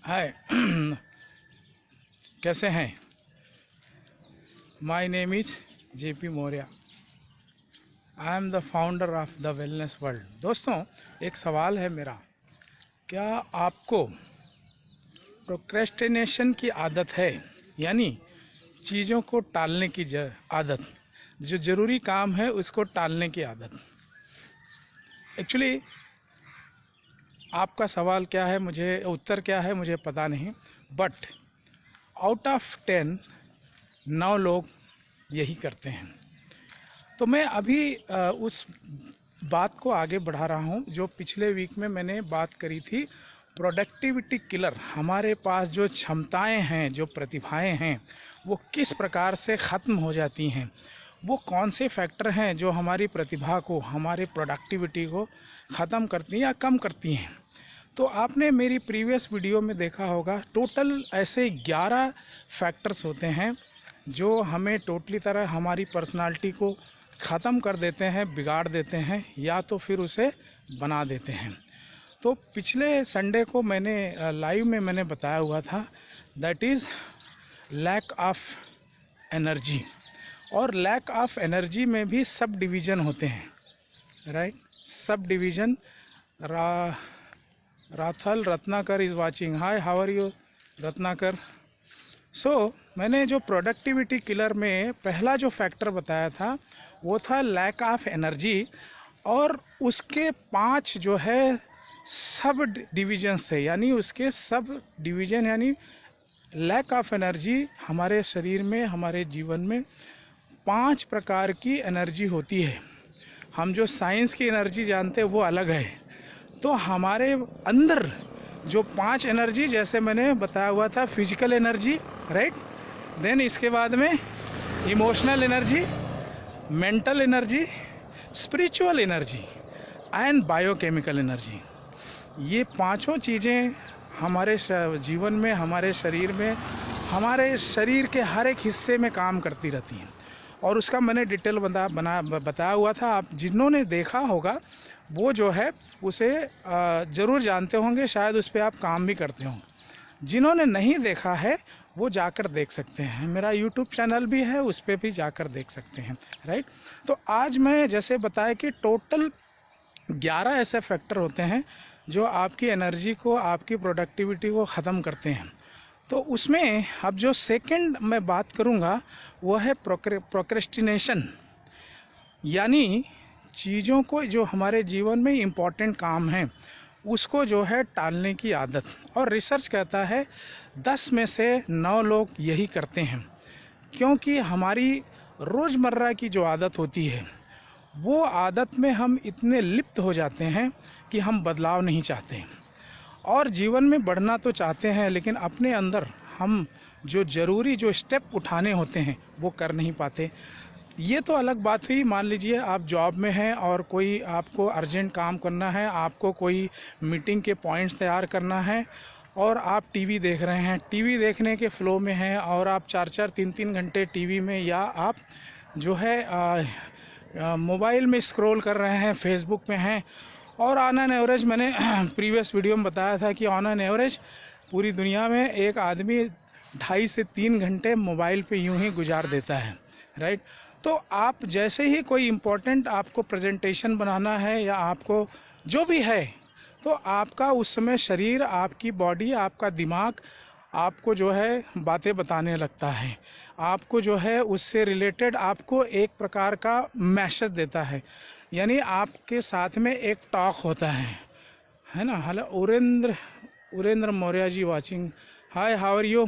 हाय। कैसे हैं? My name is JP Maurya. I am the founder of the wellness world. दोस्तों, एक सवाल है मेरा। क्या आपको प्रोक्रेस्टिनेशन की आदत है, यानी चीज़ों को टालने की आदत, जो ज़रूरी काम है उसको टालने की आदत? एक्चुअली आपका सवाल क्या है, मुझे उत्तर क्या है मुझे पता नहीं, बट आउट ऑफ 10 9 लोग यही करते हैं। तो मैं अभी उस बात को आगे बढ़ा रहा हूँ जो पिछले वीक में मैंने बात करी थी। प्रोडक्टिविटी किलर, हमारे पास जो क्षमताएं हैं, जो प्रतिभाएं हैं, वो किस प्रकार से ख़त्म हो जाती हैं। वो कौन से फैक्टर हैं जो हमारी प्रतिभा को, हमारी प्रोडक्टिविटी को ख़त्म करती हैं या कम करती हैं। तो आपने मेरी प्रीवियस वीडियो में देखा होगा, टोटल ऐसे 11 फैक्टर्स होते हैं जो हमें टोटली तरह हमारी पर्सनालिटी को ख़त्म कर देते हैं, बिगाड़ देते हैं, या तो फिर उसे बना देते हैं। तो पिछले संडे को मैंने लाइव में मैंने बताया हुआ था, that is lack of energy. और लैक ऑफ एनर्जी में भी सब डिवीज़न होते हैं, right? Sub division. Rathal Ratnakar is watching. Hi, how are you Ratnakar? So मैंने जो प्रोडक्टिविटी किलर में पहला जो फैक्टर बताया था वो था लैक ऑफ एनर्जी, और उसके 5 जो है सब डिवीजन से, यानी उसके सब डिवीजन, यानी लैक ऑफ एनर्जी। हमारे शरीर में, हमारे जीवन में 5 प्रकार की एनर्जी होती है। हम जो साइंस की एनर्जी जानते हैं वो अलग है। तो हमारे अंदर जो 5 एनर्जी, जैसे मैंने बताया हुआ था, फिजिकल एनर्जी, राइट, देन इसके बाद में emotional energy, mental energy, spiritual energy and biochemical energy. ये पांचों चीज़ें हमारे जीवन में, हमारे शरीर में, हमारे शरीर के हर एक हिस्से में काम करती रहती हैं। और उसका मैंने डिटेल बताया हुआ था। आप जिन्होंने देखा होगा वो जो है उसे ज़रूर जानते होंगे, शायद उस पर आप काम भी करते हों। जिन्होंने नहीं देखा है वो जाकर देख सकते हैं। मेरा यूट्यूब चैनल भी है, उस पर भी जाकर देख सकते हैं, राइट? तो आज मैं जैसे बताया कि टोटल 11 ऐसे फैक्टर होते हैं जो आपकी एनर्जी को, आपकी प्रोडक्टिविटी को ख़त्म करते हैं। तो उसमें अब जो सेकंड मैं बात करूँगा वो है प्रोक्रेस्टिनेशन, यानी चीज़ों को, जो हमारे जीवन में इम्पॉर्टेंट काम है उसको जो है टालने की आदत। और रिसर्च कहता है 10 में से 9 लोग यही करते हैं, क्योंकि हमारी रोज़मर्रा की जो आदत होती है वो आदत में हम इतने लिप्त हो जाते हैं कि हम बदलाव नहीं चाहते, और जीवन में बढ़ना तो चाहते हैं, लेकिन अपने अंदर हम जो ज़रूरी जो स्टेप उठाने होते हैं वो कर नहीं पाते। ये तो अलग बात हुई। मान लीजिए आप जॉब में हैं और कोई आपको अर्जेंट काम करना है, आपको कोई मीटिंग के पॉइंट्स तैयार करना है, और आप टीवी देख रहे हैं, टीवी देखने के फ्लो में हैं, और आप 4-4 3-3 घंटे टीवी में, या आप जो है मोबाइल में स्क्रॉल कर रहे हैं, फेसबुक में हैं। और ऑन एन एवरेज, मैंने प्रीवियस वीडियो में बताया था कि ऑन एन एवरेज पूरी दुनिया में एक आदमी 2.5 से 3 घंटे मोबाइल पे यूं ही गुजार देता है, राइट? तो आप जैसे ही कोई इम्पोर्टेंट आपको प्रेजेंटेशन बनाना है या आपको जो भी है, तो आपका उस समय शरीर, आपकी बॉडी, आपका दिमाग आपको जो है बातें बताने लगता है, आपको जो है उससे रिलेटेड आपको एक प्रकार का मैसेज देता है, यानी आपके साथ में एक टॉक होता है ना? Hello Urendra Maurya ji watching. Hi, how are you?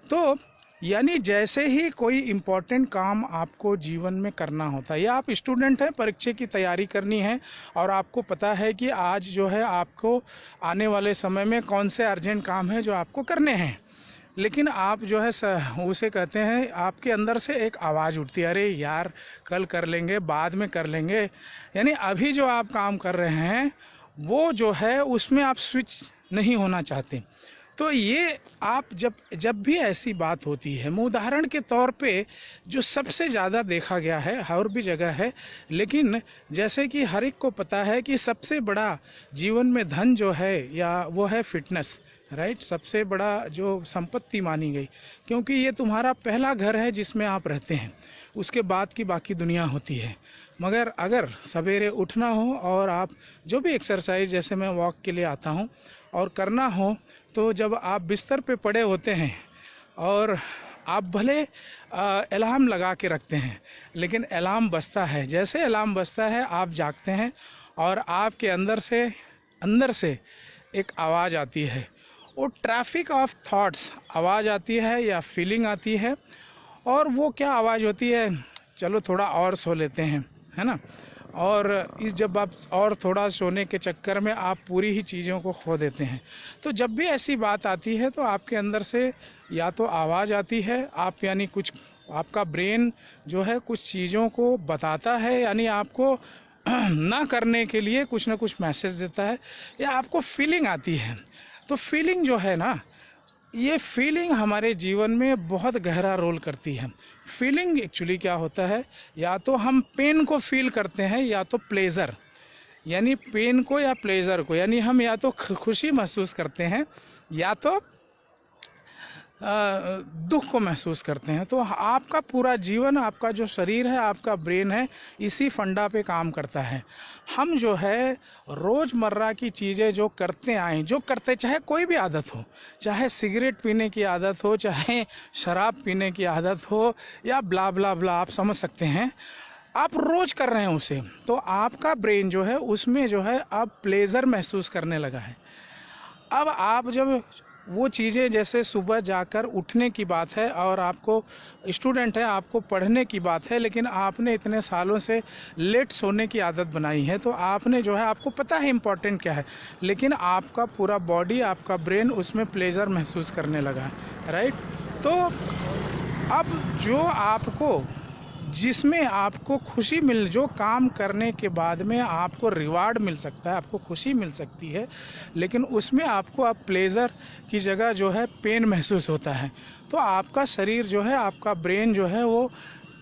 तो यानी जैसे ही कोई इम्पोर्टेंट काम आपको जीवन में करना होता है, या आप स्टूडेंट हैं, परीक्षा की तैयारी करनी है, और आपको पता है कि आज जो है आपको आने वाले समय में कौन से अर्जेंट काम है जो आपको करने हैं, लेकिन आप जो है उसे कहते हैं, आपके अंदर से एक आवाज़ उठती है, अरे यार कल कर लेंगे, बाद में कर लेंगे। यानी अभी जो आप काम कर रहे हैं वो जो है उसमें आप स्विच नहीं होना चाहते। तो ये आप जब भी ऐसी बात होती है, मैं उदाहरण के तौर पे जो सबसे ज़्यादा देखा गया है, और भी जगह है, लेकिन जैसे कि हर एक को पता है कि सबसे बड़ा जीवन में धन जो है, या वो है फिटनेस, राइट, सबसे बड़ा जो संपत्ति मानी गई, क्योंकि ये तुम्हारा पहला घर है जिसमें आप रहते हैं, उसके बाद की बाकी दुनिया होती है। मगर अगर सवेरे उठना हो और आप जो भी एक्सरसाइज, जैसे मैं वॉक के लिए आता हूँ, और करना हो, तो जब आप बिस्तर पे पड़े होते हैं और आप भले अलार्म लगा के रखते हैं, लेकिन अलार्म बजता है, जैसे अलार्म बजता है आप जागते हैं और आपके अंदर से एक आवाज़ आती है, वो ट्रैफिक ऑफ थॉट्स आवाज़ आती है या फीलिंग आती है। और वो क्या आवाज़ होती है, चलो थोड़ा और सो लेते हैं, है ना। और जब आप और थोड़ा सोने के चक्कर में आप पूरी ही चीज़ों को खो देते हैं। तो जब भी ऐसी बात आती है तो आपके अंदर से या तो आवाज़ आती है, आप यानी कुछ, आपका ब्रेन जो है कुछ चीज़ों को बताता है, यानी आपको ना करने के लिए कुछ ना कुछ मैसेज देता है, या आपको फीलिंग आती है। तो फीलिंग जो है ना, ये फीलिंग हमारे जीवन में बहुत गहरा रोल करती है। फीलिंग एक्चुअली क्या होता है, या तो हम पेन को फील करते हैं या तो प्लेज़र, यानी पेन को या प्लेज़र को, यानी हम या तो खुशी महसूस करते हैं या तो दुख को महसूस करते हैं। तो आपका पूरा जीवन, आपका जो शरीर है, आपका ब्रेन है, इसी फंडा पे काम करता है। हम जो है रोज़मर्रा की चीज़ें जो करते आए, जो करते, चाहे कोई भी आदत हो, चाहे सिगरेट पीने की आदत हो, चाहे शराब पीने की आदत हो, या ब्ला ब्ला ब्ला, आप समझ सकते हैं, आप रोज़ कर रहे हैं उसे, तो आपका ब्रेन जो है उसमें जो है अब प्लेज़र महसूस करने लगा है। अब आप जब वो चीज़ें, जैसे सुबह जाकर उठने की बात है और आपको स्टूडेंट है, आपको पढ़ने की बात है, लेकिन आपने इतने सालों से लेट सोने की आदत बनाई है, तो आपने जो है, आपको पता है इम्पोर्टेंट क्या है, लेकिन आपका पूरा बॉडी, आपका ब्रेन उसमें प्लेजर महसूस करने लगा है, राइट। तो अब जो आपको, जिसमें आपको खुशी मिल, जो काम करने के बाद में आपको रिवार्ड मिल सकता है, आपको खुशी मिल सकती है, लेकिन उसमें आपको अब प्लेज़र की जगह जो है पेन महसूस होता है, तो आपका शरीर जो है, आपका ब्रेन जो है, वो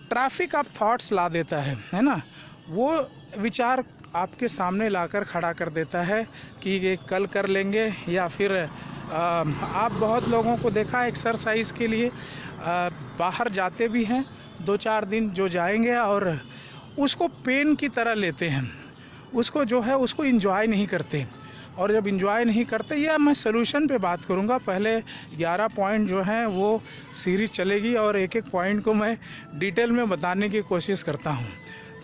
ट्रैफिक ऑफ थॉट्स ला देता है ना। वो विचार आपके सामने लाकर खड़ा कर देता है कि ये कल कर लेंगे, या फिर आप बहुत लोगों को देखा एक्सरसाइज के लिए बाहर जाते भी हैं, 2-4 दिन जो जाएंगे और उसको पेन की तरह लेते हैं, उसको जो है उसको एंजॉय नहीं करते। और जब एंजॉय नहीं करते, या मैं सलूशन पे बात करूँगा, पहले 11 पॉइंट जो हैं वो सीरीज चलेगी और एक एक पॉइंट को मैं डिटेल में बताने की कोशिश करता हूँ।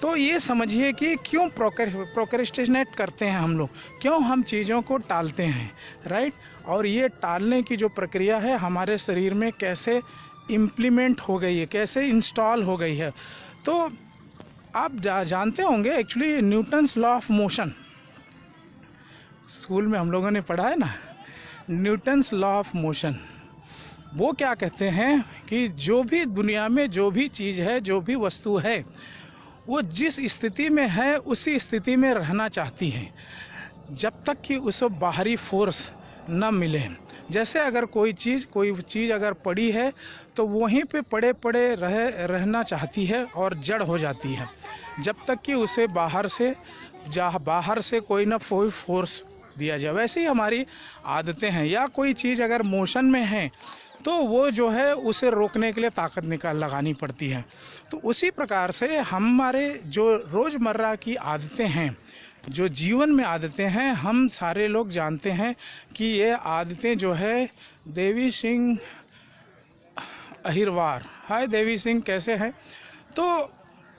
तो ये समझिए कि क्यों प्रोक्रेस्टिनेट करते हैं हम लोग, क्यों हम चीज़ों को टालते हैं, राइट। और ये टालने की जो प्रक्रिया है हमारे शरीर में कैसे इम्प्लीमेंट हो गई है, कैसे इंस्टॉल हो गई है। तो आप जानते होंगे actually Newton's law of motion, school में हम लोगों ने पढ़ा है ना, न्यूटन्स लॉ ऑफ मोशन। वो क्या कहते हैं कि जो भी दुनिया में जो भी चीज़ है, जो भी वस्तु है, वो जिस स्थिति में है उसी स्थिति में रहना चाहती है, जब तक कि उसको बाहरी फोर्स न मिले। जैसे अगर कोई चीज़ अगर पड़ी है तो वहीं पे पड़े पड़े रहना चाहती है और जड़ हो जाती है, जब तक कि उसे बाहर से कोई ना कोई फोर्स दिया जाए। वैसे ही हमारी आदतें हैं, या कोई चीज़ अगर मोशन में है तो वो जो है उसे रोकने के लिए ताकत लगानी पड़ती है। तो उसी प्रकार से हमारे जो रोज़मर्रा की आदतें हैं, जो जीवन में आदतें हैं, हम सारे लोग जानते हैं कि ये आदतें जो है, देवी सिंह अहिरवार, हाय देवी सिंह, कैसे हैं। तो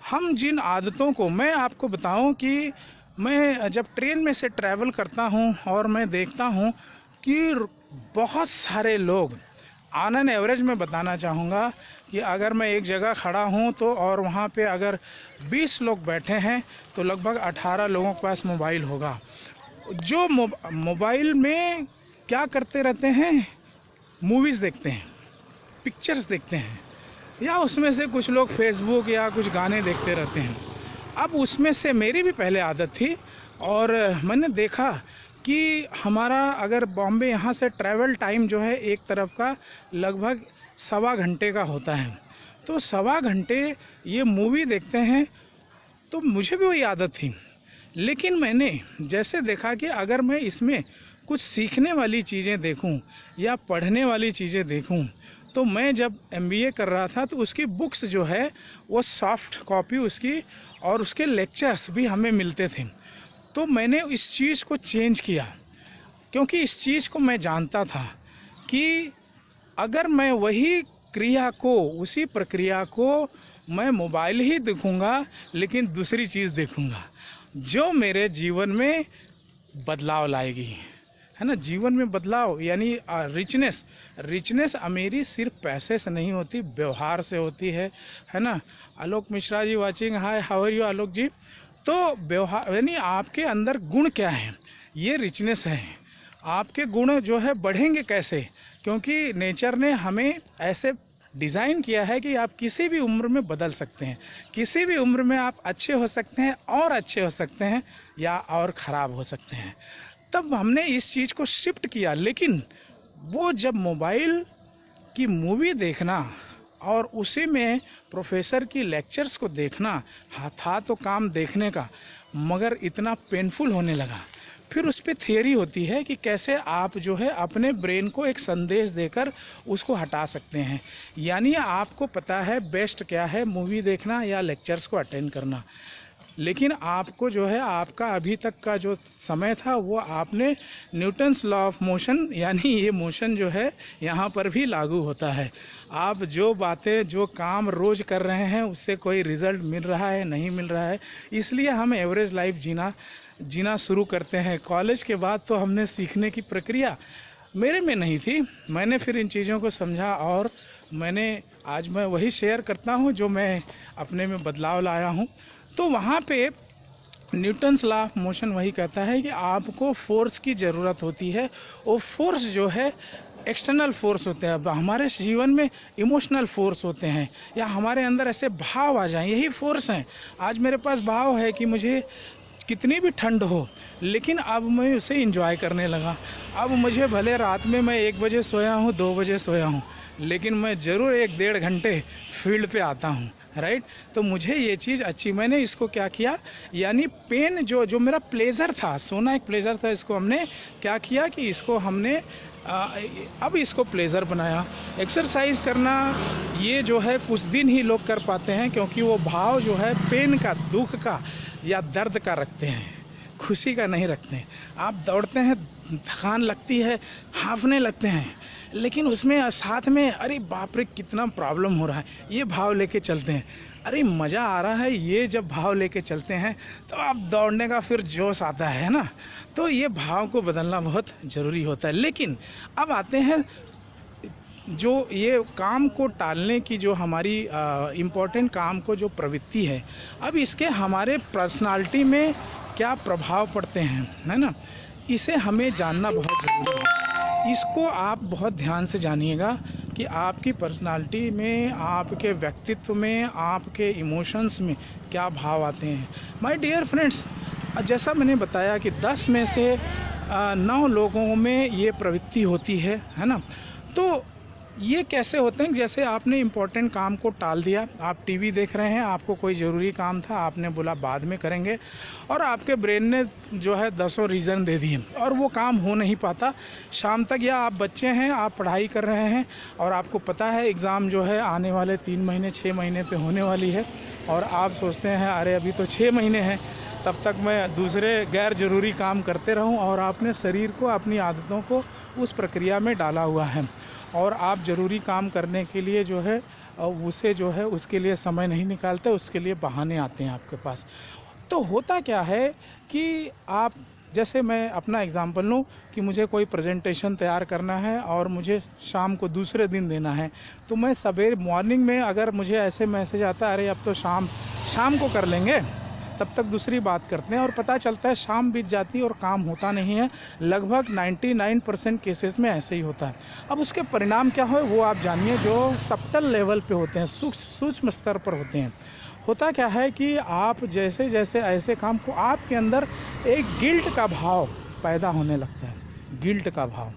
हम जिन आदतों को, मैं आपको बताऊं कि मैं जब ट्रेन में से ट्रैवल करता हूं और मैं देखता हूं कि बहुत सारे लोग, ऑन एन एवरेज में बताना चाहूँगा कि अगर मैं एक जगह खड़ा हूँ तो और वहाँ पे अगर 20 लोग बैठे हैं तो लगभग 18 लोगों के पास मोबाइल होगा, जो मोबाइल में क्या करते रहते हैं, मूवीज़ देखते हैं, पिक्चर्स देखते हैं, या उसमें से कुछ लोग फेसबुक या कुछ गाने देखते रहते हैं। अब उसमें से मेरी भी पहले आदत थी, और मैंने देखा कि हमारा अगर बॉम्बे यहाँ से ट्रैवल टाइम जो है एक तरफ का लगभग 1.25 घंटे का होता है, तो 1.25 घंटे ये मूवी देखते हैं। तो मुझे भी वही आदत थी, लेकिन मैंने जैसे देखा कि अगर मैं इसमें कुछ सीखने वाली चीज़ें देखूं या पढ़ने वाली चीज़ें देखूं, तो मैं जब MBA कर रहा था तो उसकी बुक्स जो है वो सॉफ्ट कॉपी उसकी और उसके लेक्चर्स भी हमें मिलते थे। तो मैंने इस चीज़ को चेंज किया, क्योंकि इस चीज़ को मैं जानता था कि अगर मैं वही क्रिया को, उसी प्रक्रिया को मैं मोबाइल ही देखूंगा, लेकिन दूसरी चीज़ देखूंगा जो मेरे जीवन में बदलाव लाएगी, है ना। जीवन में बदलाव यानी रिचनेस मेरी सिर्फ पैसे से नहीं होती, व्यवहार से होती है ना। Alok Mishra ji watching, hi, how are you Alok ji. तो व्यवहार यानी आपके अंदर गुण क्या है, ये रिचनेस है। आपके गुण जो है बढ़ेंगे कैसे, क्योंकि नेचर ने हमें ऐसे डिज़ाइन किया है कि आप किसी भी उम्र में बदल सकते हैं, किसी भी उम्र में आप अच्छे हो सकते हैं और अच्छे हो सकते हैं या और ख़राब हो सकते हैं। तब हमने इस चीज़ को शिफ्ट किया। लेकिन वो जब मोबाइल की मूवी देखना और उसी में प्रोफेसर की लेक्चर्स को देखना था तो काम देखने का, मगर इतना पेनफुल होने लगा। फिर उस पर थियरी होती है कि कैसे आप जो है अपने ब्रेन को एक संदेश देकर उसको हटा सकते हैं। यानी आपको पता है बेस्ट क्या है, मूवी देखना या लेक्चर्स को अटेंड करना, लेकिन आपको जो है आपका अभी तक का जो समय था वो आपने न्यूटन्स लॉ ऑफ मोशन, यानी ये मोशन जो है यहाँ पर भी लागू होता है। आप जो बातें, जो काम रोज़ कर रहे हैं उससे कोई रिज़ल्ट मिल रहा है, नहीं मिल रहा है, इसलिए हम एवरेज लाइफ जीना शुरू करते हैं। कॉलेज के बाद तो हमने सीखने की प्रक्रिया मेरे में नहीं थी। मैंने फिर इन चीज़ों को समझा और आज मैं वही शेयर करता हूँ जो मैं अपने में बदलाव लाया हूँ। तो वहाँ पे न्यूटन्स लॉ ऑफ मोशन वही कहता है कि आपको फोर्स की ज़रूरत होती है। वो फोर्स जो है एक्सटर्नल फोर्स होते हैं। अब हमारे जीवन में इमोशनल फोर्स होते हैं या हमारे अंदर ऐसे भाव आ जाएं, यही फोर्स हैं। आज मेरे पास भाव है कि मुझे कितनी भी ठंड हो, लेकिन अब मैं उसे एंजॉय करने लगा। अब मुझे भले रात में मैं 1 बजे सोया हूँ, 2 बजे सोया हूँ, लेकिन मैं ज़रूर 1-1.5 घंटे फील्ड पे आता हूँ, राइट। तो मुझे ये चीज़ अच्छी, मैंने इसको क्या किया, यानी पेन जो मेरा प्लेजर था, सोना एक प्लेजर था, इसको हमने क्या किया कि इसको हमने अब इसको प्लेजर बनाया। एक्सरसाइज करना ये जो है कुछ दिन ही लोग कर पाते हैं, क्योंकि वो भाव जो है पेन का, दुख का या दर्द का रखते हैं, खुशी का नहीं रखते हैं। आप दौड़ते हैं, थकान लगती है, हाँफने लगते हैं, लेकिन उसमें साथ में अरे बाप रे कितना प्रॉब्लम हो रहा है, ये भाव लेके चलते हैं, अरे मज़ा आ रहा है, ये जब भाव लेके चलते हैं तो आप दौड़ने का फिर जोश आता है ना। तो ये भाव को बदलना बहुत ज़रूरी होता है। लेकिन अब आते हैं जो ये काम को टालने की जो हमारी इम्पोर्टेंट काम को जो प्रवृत्ति है, अब इसके हमारे पर्सनालिटी में क्या प्रभाव पड़ते हैं, है ना, इसे हमें जानना बहुत ज़रूरी है। इसको आप बहुत ध्यान से जानिएगा कि आपकी पर्सनालिटी में, आपके व्यक्तित्व में, आपके इमोशंस में क्या भाव आते हैं। माय डियर फ्रेंड्स, जैसा मैंने बताया कि 10 में से 9 लोगों में ये प्रवृत्ति होती है ना। तो ये कैसे होते हैं, जैसे आपने इम्पोर्टेंट काम को टाल दिया, आप टीवी देख रहे हैं, आपको कोई ज़रूरी काम था, आपने बोला बाद में करेंगे, और आपके ब्रेन ने जो है 10 रीज़न दे दिए और वो काम हो नहीं पाता शाम तक। या आप बच्चे हैं, आप पढ़ाई कर रहे हैं और आपको पता है एग्ज़ाम जो है आने वाले 3 महीने 6 महीने पे होने वाली है, और आप सोचते हैं अरे अभी तो 6 महीने हैं, तब तक मैं दूसरे गैर ज़रूरी काम करते रहूं, और आपने शरीर को, अपनी आदतों को उस प्रक्रिया में डाला हुआ है, और आप ज़रूरी काम करने के लिए जो है उसे जो है उसके लिए समय नहीं निकालते, उसके लिए बहाने आते हैं आपके पास। तो होता क्या है कि आप, जैसे मैं अपना एग्जांपल लूँ कि मुझे कोई प्रेजेंटेशन तैयार करना है और मुझे शाम को दूसरे दिन देना है, तो मैं सवेरे मॉर्निंग में अगर मुझे ऐसे मैसेज आता है अरे अब तो शाम को कर लेंगे, तब तक दूसरी बात करते हैं, और पता चलता है शाम बीत जाती है और काम होता नहीं है। लगभग 99% केसेस में ऐसे ही होता है। अब उसके परिणाम क्या हो वो आप जानिए, जो सब्टल लेवल पे होते हैं, सूक्ष्म स्तर पर होते हैं। होता क्या है कि आप जैसे जैसे ऐसे काम को, आपके अंदर एक गिल्ट का भाव पैदा होने लगता है, गिल्ट का भाव,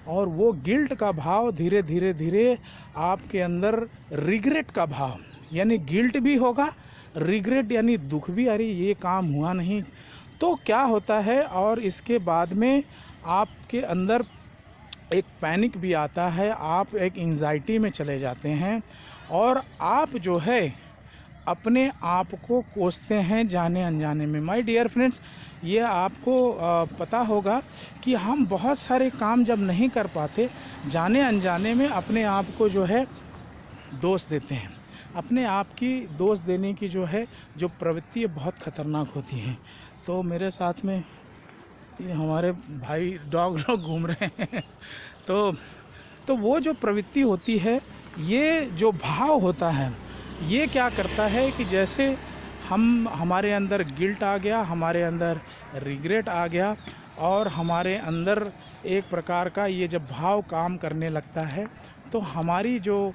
और वो गिल्ट का भाव धीरे धीरे धीरे आपके अंदर रिग्रेट का भाव, यानी गिल्ट भी होगा, रिग्रेट यानी दुख भी, अरे ये काम हुआ नहीं, तो क्या होता है, और इसके बाद में आपके अंदर एक पैनिक भी आता है, आप एक एंजाइटी में चले जाते हैं और आप जो है अपने आप को कोसते हैं जाने अनजाने में। माय डियर फ्रेंड्स, ये आपको पता होगा कि हम बहुत सारे काम जब नहीं कर पाते, जाने अनजाने में अपने आप को जो है दोष देते हैं। अपने आप की दोष देने की जो है जो प्रवृत्ति है बहुत ख़तरनाक होती है। तो मेरे साथ में ये हमारे भाई डॉग लोग घूम रहे हैं तो वो जो प्रवृत्ति होती है, ये जो भाव होता है, ये क्या करता है कि जैसे हमारे अंदर गिल्ट आ गया, हमारे अंदर रिग्रेट आ गया और हमारे अंदर एक प्रकार का ये जब भाव काम करने लगता है तो हमारी जो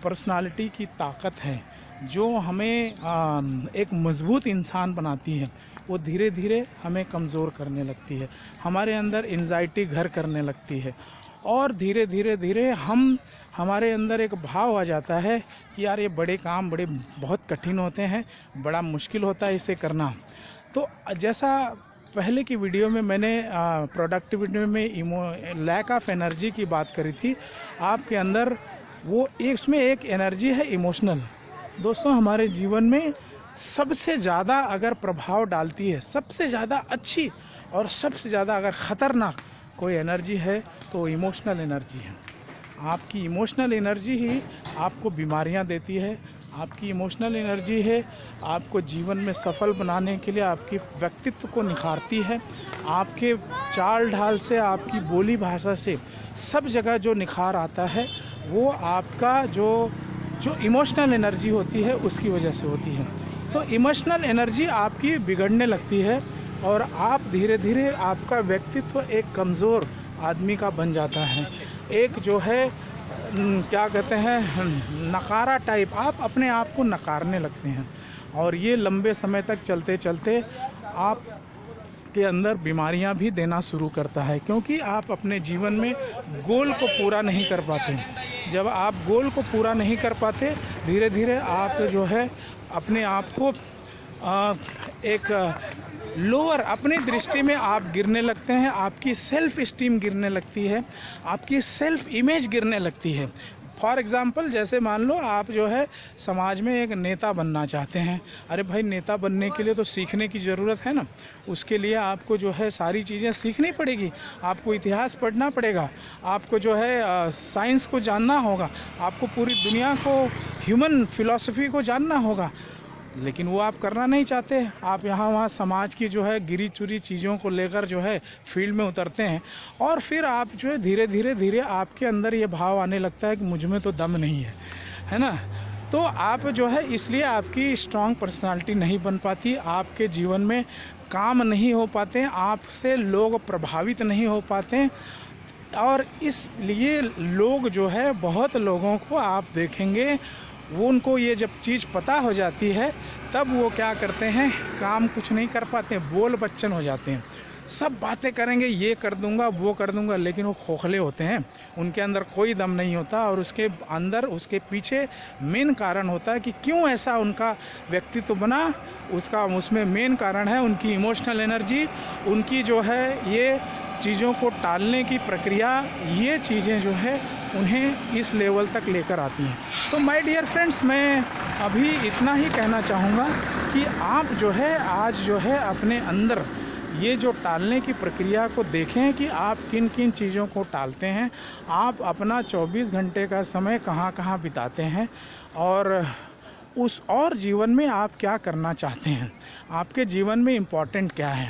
पर्सनालिटी की ताकत है, जो हमें एक मजबूत इंसान बनाती है, वो धीरे धीरे हमें कमज़ोर करने लगती है। हमारे अंदर एंजाइटी घर करने लगती है और धीरे धीरे हमारे अंदर एक भाव आ जाता है कि यार ये बड़े काम बहुत कठिन होते हैं, बड़ा मुश्किल होता है इसे करना। तो जैसा पहले की वीडियो में मैंने प्रोडक्टिविटी में लैक ऑफ एनर्जी की बात करी थी, आपके अंदर वो उसमें एक एनर्जी है इमोशनल। दोस्तों, हमारे जीवन में सबसे ज़्यादा अगर प्रभाव डालती है, सबसे ज़्यादा अच्छी और सबसे ज़्यादा अगर ख़तरनाक कोई एनर्जी है तो इमोशनल एनर्जी है। आपकी इमोशनल एनर्जी ही आपको बीमारियां देती है। आपकी इमोशनल एनर्जी है आपको जीवन में सफल बनाने के लिए, आपके व्यक्तित्व को निखारती है। आपके चाल ढाल से, आपकी बोली भाषा से सब जगह जो निखार आता है वो आपका जो इमोशनल एनर्जी होती है उसकी वजह से होती है। तो इमोशनल एनर्जी आपकी बिगड़ने लगती है और आप धीरे धीरे आपका व्यक्तित्व एक कमज़ोर आदमी का बन जाता है। एक जो है क्या कहते हैं, नकारा टाइप, आप अपने आप को नकारने लगते हैं और ये लंबे समय तक चलते चलते आप के अंदर बीमारियां भी देना शुरू करता है, क्योंकि आप अपने जीवन में गोल को पूरा नहीं कर पाते। जब आप गोल को पूरा नहीं कर पाते, धीरे धीरे आप जो है अपने आप को एक लोअर अपनी दृष्टि में आप गिरने लगते हैं, आपकी सेल्फ इस्टीम गिरने लगती है, आपकी सेल्फ इमेज गिरने लगती है। फॉर एग्ज़ाम्पल, जैसे मान लो आप जो है समाज में एक नेता बनना चाहते हैं। अरे भाई, नेता बनने के लिए तो सीखने की ज़रूरत है ना। उसके लिए आपको जो है सारी चीज़ें सीखनी पड़ेगी। आपको इतिहास पढ़ना पड़ेगा, आपको जो है साइंस को जानना होगा, आपको पूरी दुनिया को, ह्यूमन फिलॉसफी को जानना होगा। लेकिन वो आप करना नहीं चाहते। आप यहाँ वहाँ समाज की जो है गिरी चुरी चीज़ों को लेकर जो है फील्ड में उतरते हैं और फिर आप जो है धीरे धीरे आपके अंदर ये भाव आने लगता है कि मुझ में तो दम नहीं है ना। तो आप जो है इसलिए आपकी स्ट्रांग पर्सनालिटी नहीं बन पाती, आपके जीवन में काम नहीं हो पाते, आपसे लोग प्रभावित नहीं हो पाते। और इसलिए लोग जो है, बहुत लोगों को आप देखेंगे, वो उनको ये जब चीज़ पता हो जाती है तब वो क्या करते हैं, काम कुछ नहीं कर पाते, बोल बच्चन हो जाते हैं। सब बातें करेंगे, ये कर दूंगा वो कर दूंगा, लेकिन वो खोखले होते हैं, उनके अंदर कोई दम नहीं होता। और उसके अंदर, उसके पीछे मेन कारण होता है कि क्यों ऐसा उनका व्यक्तित्व बना। उसमें मेन कारण है उनकी इमोशनल एनर्जी, उनकी जो है ये चीज़ों को टालने की प्रक्रिया। ये चीज़ें जो है उन्हें इस लेवल तक लेकर आती हैं। तो माय डियर फ्रेंड्स, मैं अभी इतना ही कहना चाहूँगा कि आप जो है आज जो है अपने अंदर ये जो टालने की प्रक्रिया को देखें कि आप किन किन चीज़ों को टालते हैं, आप अपना 24 घंटे का समय कहाँ कहाँ बिताते हैं और जीवन में आप क्या करना चाहते हैं, आपके जीवन में इम्पोर्टेंट क्या है।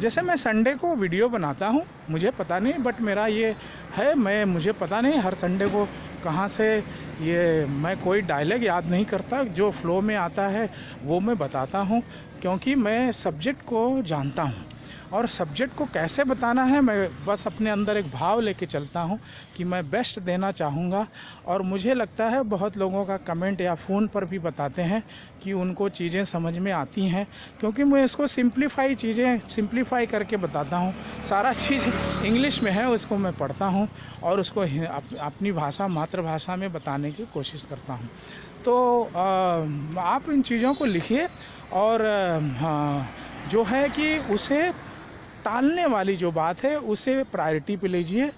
जैसे मैं संडे को वीडियो बनाता हूँ, मुझे पता नहीं, बट मेरा ये है, मुझे पता नहीं हर संडे को कहाँ से ये, मैं कोई डायलॉग याद नहीं करता, जो फ्लो में आता है वो मैं बताता हूँ, क्योंकि मैं सब्जेक्ट को जानता हूँ और सब्जेक्ट को कैसे बताना है मैं बस अपने अंदर एक भाव लेके चलता हूँ कि मैं बेस्ट देना चाहूँगा। और मुझे लगता है बहुत लोगों का कमेंट या फ़ोन पर भी बताते हैं कि उनको चीज़ें समझ में आती हैं, क्योंकि मैं इसको सिंप्लीफाई करके बताता हूँ। सारा चीज़ इंग्लिश में है, उसको मैं पढ़ता हूँ और उसको अपनी भाषा, मातृभाषा में बताने की कोशिश करता हूँ। तो आप इन चीज़ों को लिखिए और जो है कि उसे टालने वाली जो बात है उसे प्रायोरिटी पे लीजिए।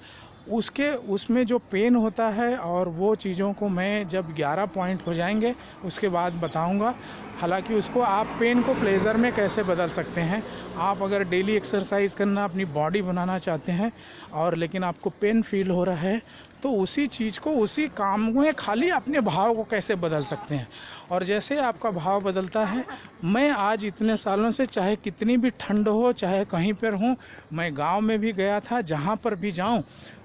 उसमें जो पेन होता है और वो चीज़ों को मैं जब 11 पॉइंट हो जाएंगे उसके बाद बताऊंगा। हालांकि उसको आप पेन को प्लेजर में कैसे बदल सकते हैं। आप अगर डेली एक्सरसाइज करना, अपनी बॉडी बनाना चाहते हैं और लेकिन आपको पेन फील हो रहा है, तो उसी चीज़ को, उसी काम में खाली अपने भाव को कैसे बदल सकते हैं। और जैसे आपका भाव बदलता है, मैं आज इतने सालों से चाहे कितनी भी ठंड हो, चाहे कहीं पर हूँ, मैं गांव में भी गया था, जहाँ पर भी जाऊँ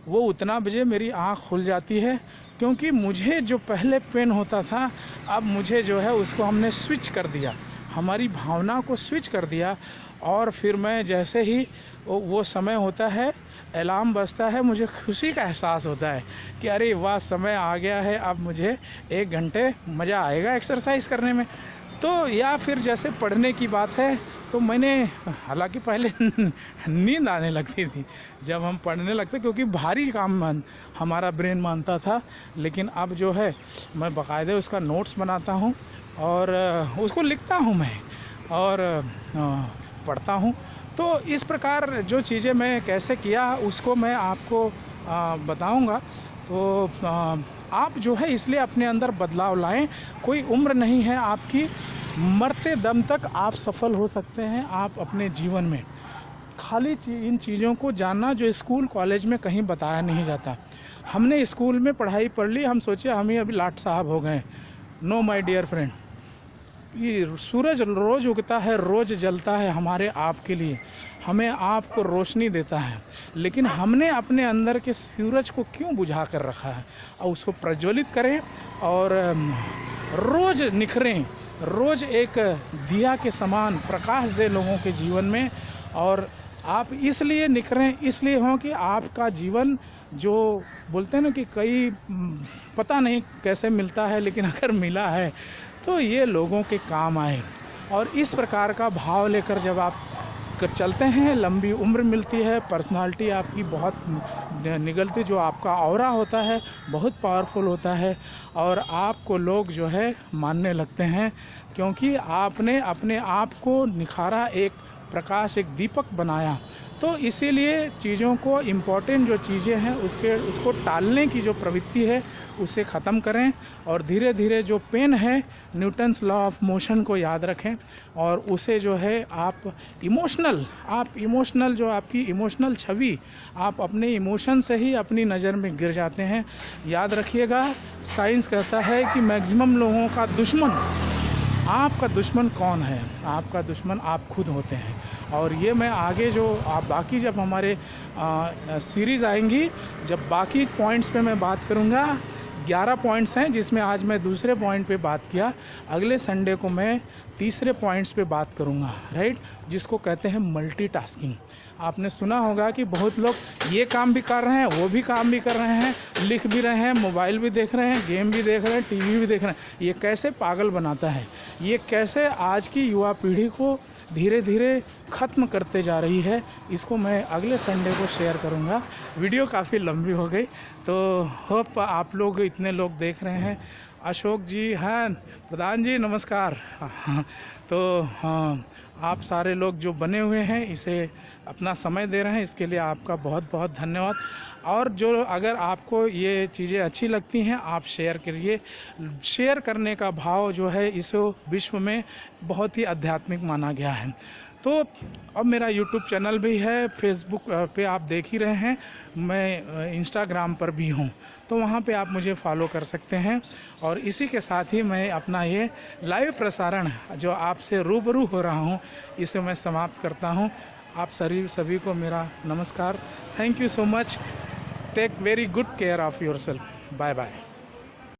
वो उतना बजे मेरी आँख खुल जाती है। क्योंकि मुझे जो पहले पेन होता था, अब मुझे जो है उसको हमने स्विच कर दिया, हमारी भावना को स्विच कर दिया। और फिर मैं जैसे ही वो समय होता है, अलार्म बजता है, मुझे खुशी का एहसास होता है कि अरे वाह, समय आ गया है, अब मुझे 1 घंटे मज़ा आएगा एक्सरसाइज करने में। तो या फिर जैसे पढ़ने की बात है, तो मैंने, हालांकि पहले नींद आने लगती थी जब हम पढ़ने लगते, क्योंकि भारी काम हमारा ब्रेन मानता था। लेकिन अब जो है मैं बाकायदे उसका नोट्स बनाता हूँ और उसको लिखता हूँ मैं और पढ़ता हूँ। तो इस प्रकार जो चीज़ें मैं कैसे किया उसको मैं आपको बताऊँगा। तो आप जो है इसलिए अपने अंदर बदलाव लाएं। कोई उम्र नहीं है आपकी, मरते दम तक आप सफल हो सकते हैं आप अपने जीवन में। खाली इन चीज़ों को जानना जो स्कूल कॉलेज में कहीं बताया नहीं जाता। हमने स्कूल में पढ़ाई पढ़ ली, हम सोचे हम ही अभी लाट साहब हो गए। नो माय डियर फ्रेंड, ये सूरज रोज़ उगता है, रोज़ जलता है हमारे आप के लिए, हमें आप को रोशनी देता है। लेकिन हमने अपने अंदर के सूरज को क्यों बुझा कर रखा है। और उसको प्रज्वलित करें और रोज़ निखरें, रोज़ एक दिया के समान प्रकाश दे लोगों के जीवन में। और आप इसलिए निखरें, इसलिए हों कि आपका जीवन, जो बोलते हैं ना कि कई पता नहीं कैसे मिलता है, लेकिन अगर मिला है तो ये लोगों के काम आए। और इस प्रकार का भाव लेकर जब आप चलते हैं, लंबी उम्र मिलती है, पर्सनालिटी आपकी बहुत निगलती, जो आपका ऑरा होता है बहुत पावरफुल होता है और आपको लोग जो है मानने लगते हैं, क्योंकि आपने अपने आप को निखारा, एक प्रकाश, एक दीपक बनाया। तो इसीलिए चीज़ों को, इम्पोर्टेंट जो चीज़ें हैं उसको टालने की जो प्रवृत्ति है उसे ख़त्म करें। और धीरे धीरे जो पेन है, न्यूटन्स लॉ ऑफ मोशन को याद रखें और उसे जो है आप इमोशनल जो आपकी इमोशनल छवि, आप अपने इमोशन से ही अपनी नज़र में गिर जाते हैं। याद रखिएगा, साइंस कहता है कि मैक्सिमम लोगों का दुश्मन, आपका दुश्मन कौन है? आपका दुश्मन आप खुद होते हैं। और ये मैं आगे जो आप बाकी जब हमारे सीरीज़ आएंगी, जब बाकी पॉइंट्स पे मैं बात करूँगा, 11 पॉइंट्स हैं जिसमें आज मैं दूसरे पॉइंट पे बात किया, अगले संडे को मैं तीसरे पॉइंट्स पे बात करूँगा, राइट, जिसको कहते हैं मल्टीटास्किंग। आपने सुना होगा कि बहुत लोग ये काम भी कर रहे हैं, वो भी काम भी कर रहे हैं, लिख भी रहे हैं, मोबाइल भी देख रहे हैं, गेम भी देख रहे हैं, टीवी भी देख रहे हैं। ये कैसे पागल बनाता है, ये कैसे आज की युवा पीढ़ी को धीरे धीरे ख़त्म करते जा रही है, इसको मैं अगले संडे को शेयर करूँगा। वीडियो काफ़ी लंबी हो गई, तो होप आप लोग, इतने लोग देख रहे हैं। अशोक जी, हाँ प्रधान जी नमस्कार। तो हाँ, आप सारे लोग जो बने हुए हैं, इसे अपना समय दे रहे हैं, इसके लिए आपका बहुत बहुत धन्यवाद। और जो अगर आपको ये चीज़ें अच्छी लगती हैं, आप शेयर करिए। शेयर करने का भाव जो है इस विश्व में बहुत ही आध्यात्मिक माना गया है। तो अब मेरा यूट्यूब चैनल भी है, फेसबुक पे आप देख ही रहे हैं, मैं इंस्टाग्राम पर भी हूँ, तो वहाँ पे आप मुझे फॉलो कर सकते हैं। और इसी के साथ ही मैं अपना ये लाइव प्रसारण जो आपसे रूबरू हो रहा हूँ, इसे मैं समाप्त करता हूँ। आप सभी को मेरा नमस्कार। Thank you so much. Take very good care of yourself. Bye bye.